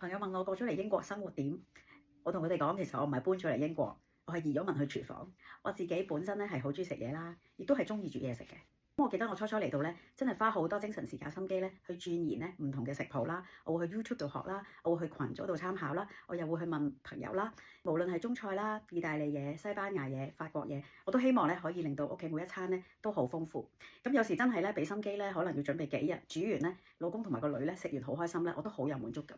朋友問我過咗嚟英國生活點，我同佢哋講，其實我唔係搬咗嚟英國，我係移咗民去廚房。我自己本身咧係好中意食嘢啦，亦都係中意煮嘢食嘅。我記得我初嚟到咧，真係花好多精神時間心機咧去鑽研咧唔同嘅食譜啦。我會去 YouTube 度學啦，我會去群組度參考啦，我又會去問朋友啦。無論係中菜啦、意大利嘢、西班牙嘢、法國嘢，我都希望咧可以令到屋企每一餐咧都好豐富。咁有時真係咧俾心機咧，可能要準備幾日，煮完咧老公同埋個女咧食完好開心咧，我都好有滿足感。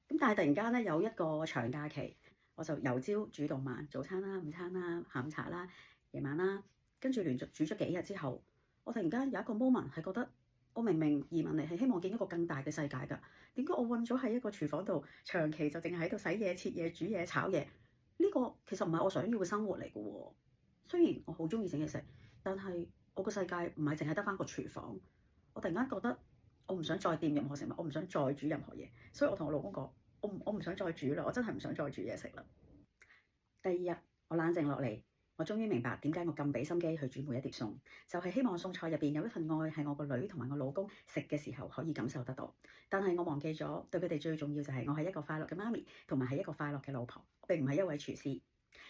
咁但係突然間咧有一個長假期，我就由朝煮到晚，早餐啦、午餐啦、下午茶啦、夜晚啦，跟住連續煮咗幾日之後，我突然間有一個 moment 係覺得，我明明移民嚟係希望見一個更大嘅世界㗎，點解我困咗喺一個廚房度，長期就淨係喺度洗嘢、切嘢、煮嘢、炒嘢？呢個其實唔係我想要嘅生活嚟嘅喎。雖然我好中意整嘢食，但係我個世界唔係淨係得返個廚房。我突然間覺得我唔想再掂任何食物，我唔想再煮任何嘢，所以我同我老公講，我唔想再煮啦，我真係唔想再煮嘢食啦。第二日我冷靜落嚟。我終於明白點解我咁俾心機去煮每一碟餸，就係希望餸菜入邊有一份愛，係我個女同埋我老公食嘅時候可以感受得到。但係我忘記咗對佢哋最重要就係我係一個快樂嘅媽咪，同埋係一個快樂嘅老婆，並唔係一位廚師。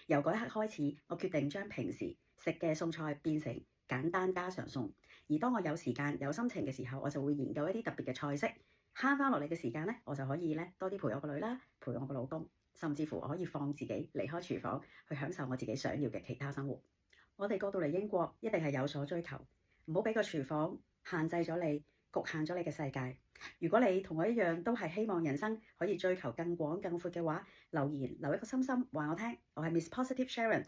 由嗰一刻開始，我決定將平時食嘅餸菜變成簡單家常餸。而當我有時間有心情嘅時候，我就會研究一啲特別嘅菜式，慳翻落嚟嘅時間咧，我就可以咧多啲陪我個女啦，陪我個老公。甚至乎我可以放自己離開廚房，去享受我自己想要嘅其他生活。我哋過到嚟英國，一定係有所追求，唔好俾個廚房限制咗你，局限咗你嘅世界。如果你同我一樣都係希望人生可以追求更廣更闊嘅話，留言留一個心心話我聽，我係 Miss Positive Sharon。